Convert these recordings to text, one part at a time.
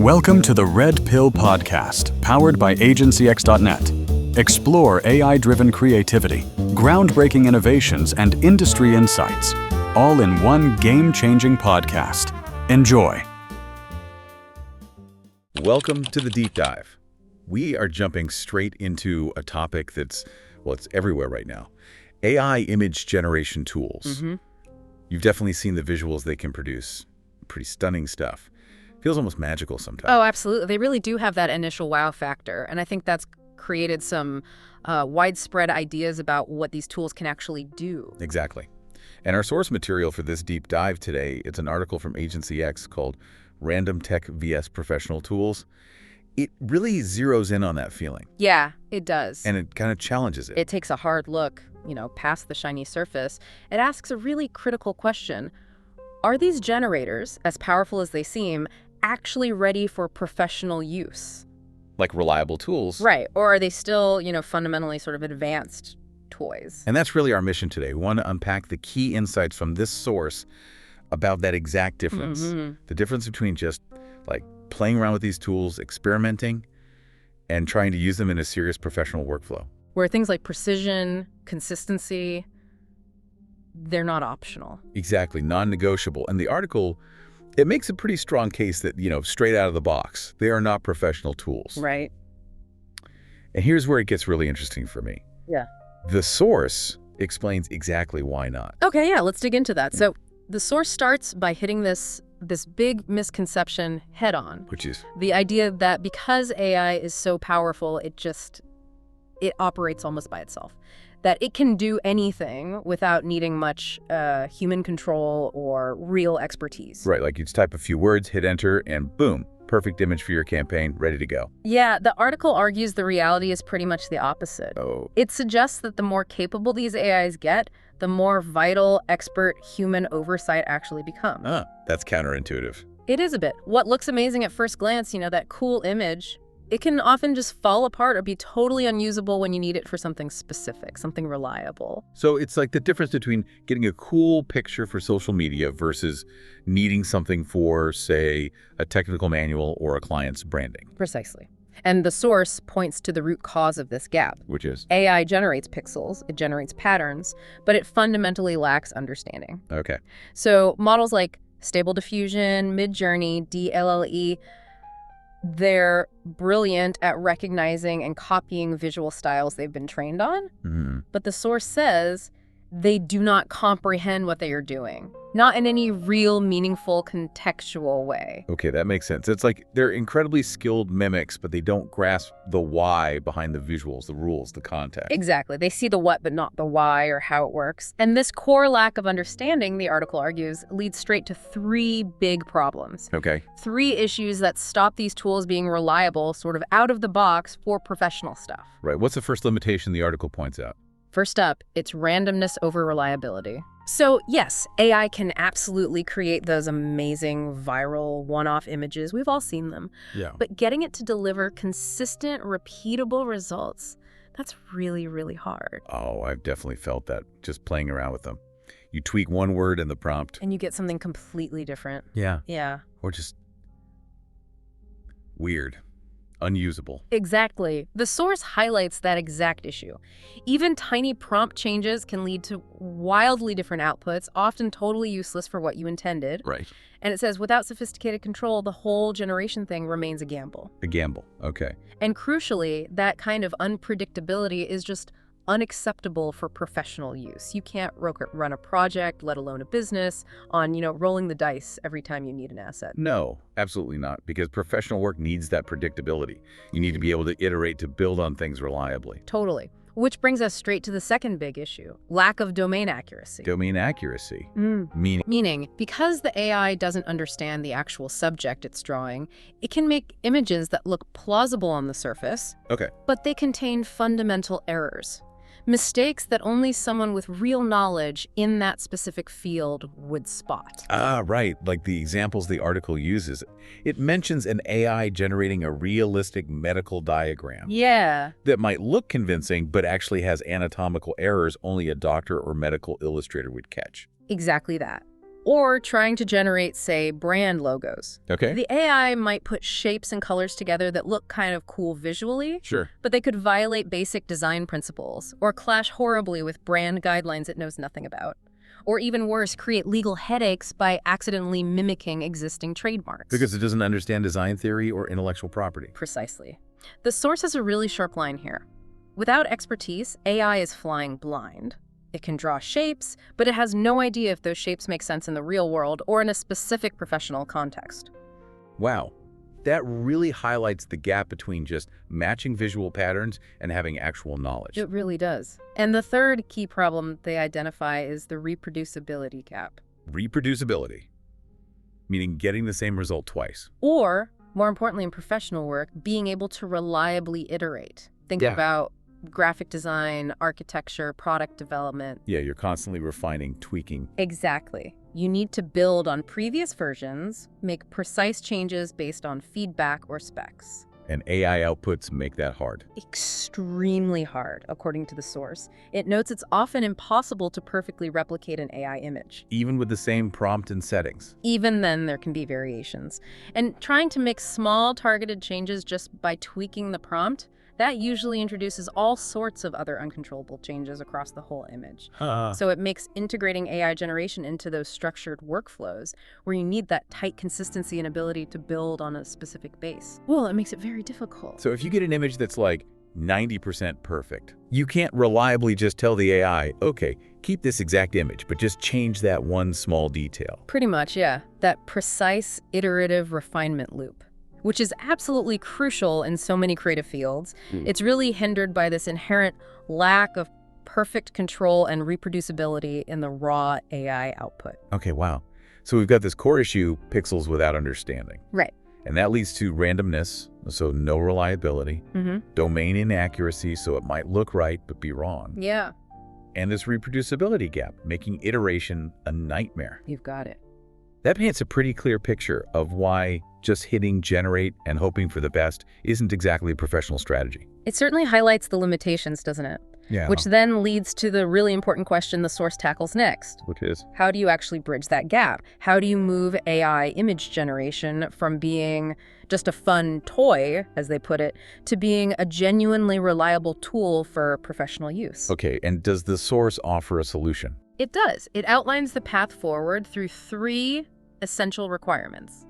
Welcome to the Red Pill Podcast, powered by AgencyX.net. Explore AI-driven creativity, groundbreaking innovations, and industry insights, all in one game-changing podcast. Enjoy. Welcome to the Deep Dive. We are jumping straight into a topic that's, well, it's everywhere right now. AI image generation tools. You've definitely seen the visuals they can produce. Pretty stunning stuff. Feels almost magical sometimes. Oh, absolutely. They really do have that initial wow factor. And I think that's created some widespread ideas about what these tools can actually do. Exactly. And our source material for this deep dive today, it's an article from Agency X called Random Tech vs. Professional Tools. It really zeroes in on that feeling. Yeah, it does. And it kind of challenges it. It takes a hard look, past the shiny surface. It asks a really critical question. Are these generators, as powerful as they seem, actually ready for professional use? Like reliable tools. Right. Or are they still, fundamentally sort of advanced toys? And that's really our mission today. We want to unpack the key insights from this source about that exact difference. The difference between just like playing around with these tools, experimenting, and trying to use them in a serious professional workflow. Where things like precision, consistency, they're not optional. Exactly, non-negotiable. And the article, it makes a pretty strong case that, straight out of the box, they are not professional tools. Right. And here's where it gets really interesting for me. Yeah. The source explains exactly why not. Okay, yeah, let's dig into that. So the source starts by hitting this big misconception head on. Which is? The idea that because AI is so powerful, it operates almost by itself. That it can do anything without needing much human control or real expertise. Right, like you just type a few words, hit enter, and boom, perfect image for your campaign, ready to go. Yeah, the article argues the reality is pretty much the opposite. Oh. It suggests that the more capable these AIs get, the more vital, expert human oversight actually becomes. That's counterintuitive. It is a bit. What looks amazing at first glance, that cool image, it can often just fall apart or be totally unusable when you need it for something specific, something reliable. So it's like the difference between getting a cool picture for social media versus needing something for, say, a technical manual or a client's branding. Precisely. And the source points to the root cause of this gap. Which is? AI generates pixels, it generates patterns, but it fundamentally lacks understanding. Okay. So models like Stable Diffusion, Midjourney, DLLE, they're brilliant at recognizing and copying visual styles they've been trained on. But the source says they do not comprehend what they are doing, not in any real, meaningful, contextual way. Okay, that makes sense. It's like they're incredibly skilled mimics, but they don't grasp the why behind the visuals, the rules, the context. Exactly. They see the what, but not the why or how it works. And this core lack of understanding, the article argues, leads straight to three big problems. Okay. Three issues that stop these tools being reliable, sort of out of the box for professional stuff. Right. What's the first limitation the article points out? First up, it's randomness over reliability. So yes, AI can absolutely create those amazing viral one-off images. We've all seen them. Yeah. But getting it to deliver consistent, repeatable results, that's really, really hard. Oh, I've definitely felt that just playing around with them. You tweak one word in the prompt. And you get something completely different. Yeah. Yeah. Or just weird. Unusable. Exactly. The source highlights that exact issue. Even tiny prompt changes can lead to wildly different outputs, often totally useless for what you intended. Right. And it says, without sophisticated control, the whole generation thing remains a gamble. A gamble. Okay. And crucially, that kind of unpredictability is just unacceptable for professional use. You can't run a project, let alone a business, on, rolling the dice every time you need an asset. No, absolutely not, because professional work needs that predictability. You need to be able to iterate to build on things reliably. Totally. Which brings us straight to the second big issue, lack of domain accuracy. Domain accuracy? Meaning, because the AI doesn't understand the actual subject it's drawing, it can make images that look plausible on the surface, Okay. but they contain fundamental errors. Mistakes that only someone with real knowledge in that specific field would spot. Right. Like the examples the article uses. It mentions an AI generating a realistic medical diagram. Yeah. That might look convincing, but actually has anatomical errors only a doctor or medical illustrator would catch. Exactly that. Or trying to generate, say, brand logos. Okay. The AI might put shapes and colors together that look kind of cool visually, Sure. but they could violate basic design principles or clash horribly with brand guidelines it knows nothing about. Or even worse, create legal headaches by accidentally mimicking existing trademarks. Because it doesn't understand design theory or intellectual property. Precisely. The source has a really sharp line here. Without expertise, AI is flying blind. It can draw shapes, but it has no idea if those shapes make sense in the real world or in a specific professional context. Wow. That really highlights the gap between just matching visual patterns and having actual knowledge. It really does. And the third key problem they identify is the reproducibility gap. Reproducibility, meaning getting the same result twice. Or, more importantly in professional work, being able to reliably iterate. Think about graphic design, architecture, product development. Yeah, you're constantly refining, tweaking. Exactly. You need to build on previous versions, make precise changes based on feedback or specs. And AI outputs make that hard. Extremely hard, according to the source. It notes it's often impossible to perfectly replicate an AI image. Even with the same prompt and settings. Even then, there can be variations. And trying to make small targeted changes just by tweaking the prompt, that usually introduces all sorts of other uncontrollable changes across the whole image. So it makes integrating AI generation into those structured workflows where you need that tight consistency and ability to build on a specific base. Well, it makes it very difficult. So if you get an image that's like 90% perfect, you can't reliably just tell the AI, okay, keep this exact image, but just change that one small detail. Pretty much, yeah. That precise iterative refinement loop, which is absolutely crucial in so many creative fields. It's really hindered by this inherent lack of perfect control and reproducibility in the raw AI output. Okay, wow. So we've got this core issue, pixels without understanding. Right. And that leads to randomness, so no reliability, domain inaccuracy, so it might look right but be wrong. Yeah. And this reproducibility gap, making iteration a nightmare. You've got it. That paints a pretty clear picture of why just hitting generate and hoping for the best isn't exactly a professional strategy. It certainly highlights the limitations, doesn't it? Yeah. Which then leads to the really important question the source tackles next. Which is? How do you actually bridge that gap? How do you move AI image generation from being just a fun toy, as they put it, to being a genuinely reliable tool for professional use? Okay, and does the source offer a solution? It does. It outlines the path forward through 3 essential requirements.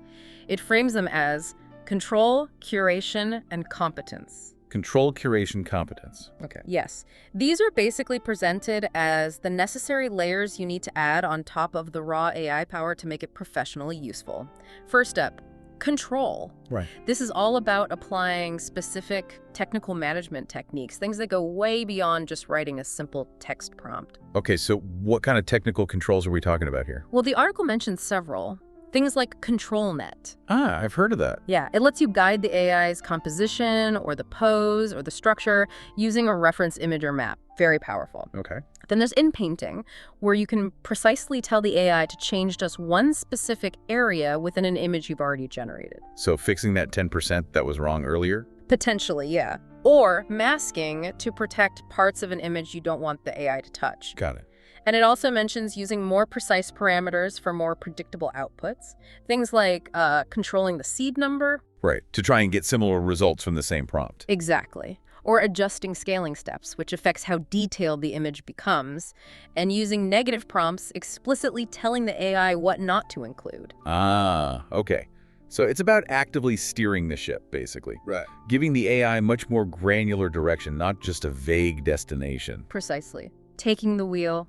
It frames them as control, curation, and competence. Control, curation, competence. Okay. Yes. These are basically presented as the necessary layers you need to add on top of the raw AI power to make it professionally useful. First up, control. Right. This is all about applying specific technical management techniques, things that go way beyond just writing a simple text prompt. Okay, so what kind of technical controls are we talking about here? Well, the article mentions several. Things like ControlNet. Ah, I've heard of that. Yeah, it lets you guide the AI's composition or the pose or the structure using a reference image or map. Very powerful. Okay. Then there's inpainting, where you can precisely tell the AI to change just one specific area within an image you've already generated. So fixing that 10% that was wrong earlier? Potentially, yeah. Or masking to protect parts of an image you don't want the AI to touch. Got it. And it also mentions using more precise parameters for more predictable outputs. Things like controlling the seed number. Right, to try and get similar results from the same prompt. Exactly. Or adjusting scaling steps, which affects how detailed the image becomes. And using negative prompts, explicitly telling the AI what not to include. Ah, okay. So it's about actively steering the ship, basically. Right. Giving the AI much more granular direction, not just a vague destination. Precisely. Taking the wheel.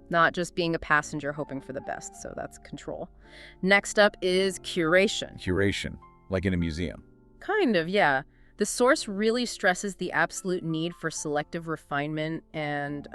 Not just being a passenger hoping for the best, so that's control. Next up is curation. Curation, like in a museum. Kind of, yeah. The source really stresses the absolute need for selective refinement and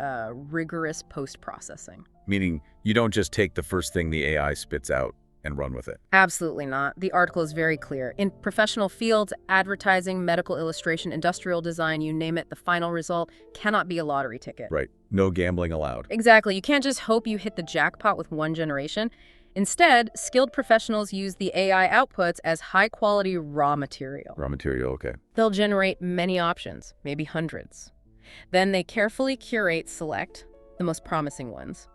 rigorous post-processing. Meaning you don't just take the first thing the AI spits out and run with it. Absolutely not. The article is very clear. In professional fields, advertising, medical illustration, industrial design, you name it, the final result cannot be a lottery ticket. Right. No gambling allowed. Exactly. You can't just hope you hit the jackpot with one generation. Instead, skilled professionals use the AI outputs as high-quality raw material. Raw material, okay. They'll generate many options, maybe hundreds. Then they carefully select the most promising ones.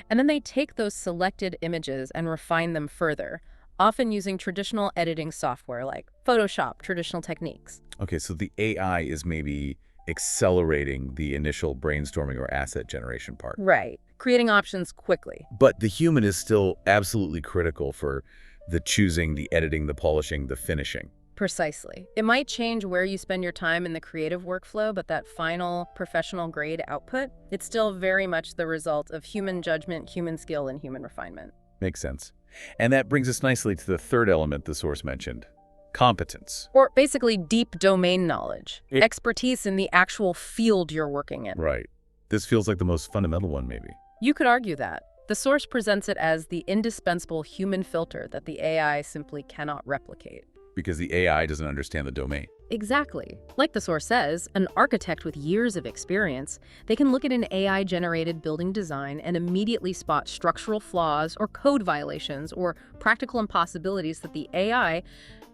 And then they take those selected images and refine them further, often using traditional editing software like Photoshop, traditional techniques. Okay, so the AI is maybe accelerating the initial brainstorming or asset generation part. Right. Creating options quickly. But the human is still absolutely critical for the choosing, the editing, the polishing, the finishing. Precisely. It might change where you spend your time in the creative workflow, but that final professional grade output, it's still very much the result of human judgment, human skill, and human refinement. Makes sense. And that brings us nicely to the third element the source mentioned, competence. Or basically deep domain knowledge, expertise in the actual field you're working in. Right. This feels like the most fundamental one, maybe. You could argue that. The source presents it as the indispensable human filter that the AI simply cannot replicate. Because the AI doesn't understand the domain. Exactly. Like the source says, an architect with years of experience, they can look at an AI-generated building design and immediately spot structural flaws or code violations or practical impossibilities that the AI,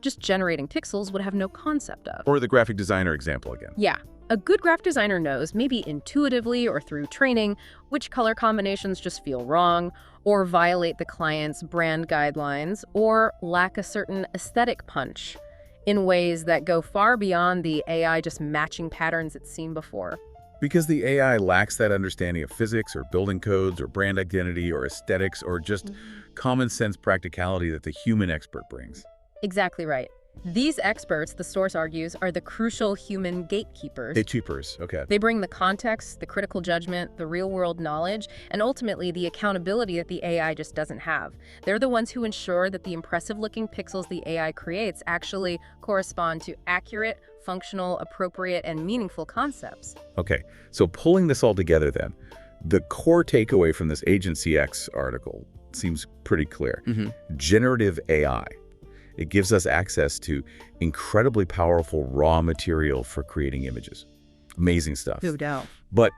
just generating pixels, would have no concept of. Or the graphic designer example again. Yeah. A good graphic designer knows, maybe intuitively or through training, which color combinations just feel wrong, or violate the client's brand guidelines, or lack a certain aesthetic punch in ways that go far beyond the AI just matching patterns it's seen before. Because the AI lacks that understanding of physics or building codes or brand identity or aesthetics or just common sense practicality that the human expert brings. Exactly right. These experts, the source argues, are the crucial human gatekeepers. Gatekeepers, okay. They bring the context, the critical judgment, the real-world knowledge, and ultimately the accountability that the AI just doesn't have. They're the ones who ensure that the impressive-looking pixels the AI creates actually correspond to accurate, functional, appropriate, and meaningful concepts. Okay, so pulling this all together then, the core takeaway from this Agency X article seems pretty clear. Generative AI. It gives us access to incredibly powerful raw material for creating images. Amazing stuff. No doubt. But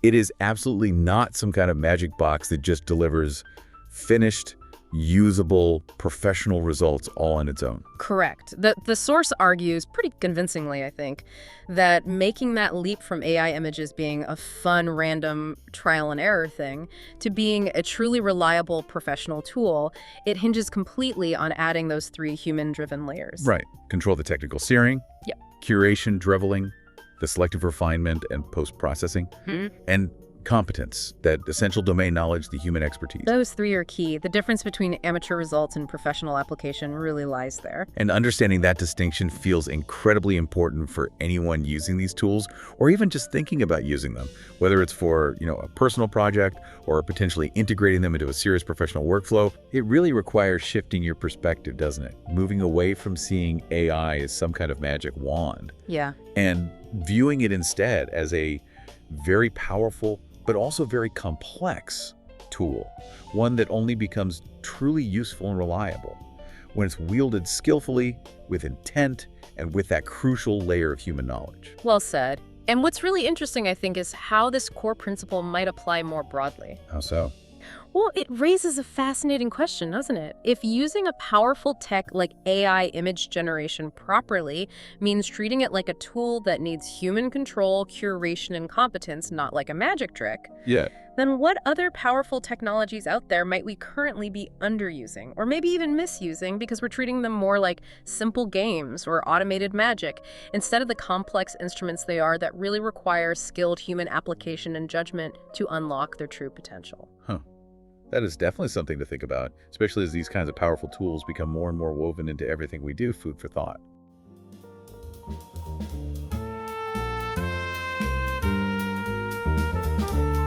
it is absolutely not some kind of magic box that just delivers finished, usable, professional results all on its own. Correct. The source argues pretty convincingly, I think, that making that leap from AI images being a fun, random trial and error thing to being a truly reliable professional tool, it hinges completely on adding those three human-driven layers. Right. Control the technical steering, curation, driveling, the selective refinement and post-processing, and competence, that essential domain knowledge, the human expertise. Those three are key. The difference between amateur results and professional application really lies there. And understanding that distinction feels incredibly important for anyone using these tools or even just thinking about using them, whether it's for, a personal project or potentially integrating them into a serious professional workflow. It really requires shifting your perspective, doesn't it? Moving away from seeing AI as some kind of magic wand. Yeah. And viewing it instead as a very powerful but also very complex tool, one that only becomes truly useful and reliable when it's wielded skillfully, with intent, and with that crucial layer of human knowledge. Well said. And what's really interesting, I think, is how this core principle might apply more broadly. How so? Well, it raises a fascinating question, doesn't it? If using a powerful tech like AI image generation properly means treating it like a tool that needs human control, curation, and competence, not like a magic trick, then what other powerful technologies out there might we currently be underusing, or maybe even misusing because we're treating them more like simple games or automated magic, instead of the complex instruments they are that really require skilled human application and judgment to unlock their true potential? That is definitely something to think about, especially as these kinds of powerful tools become more and more woven into everything we do. Food for thought.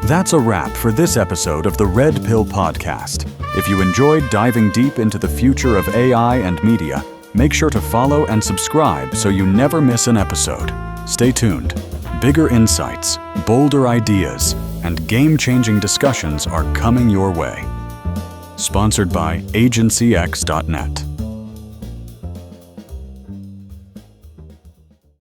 That's a wrap for this episode of the Red Pill Podcast. If you enjoyed diving deep into the future of AI and media, make sure to follow and subscribe so you never miss an episode. Stay tuned. Bigger insights, bolder ideas, and game-changing discussions are coming your way. Sponsored by agencyx.net.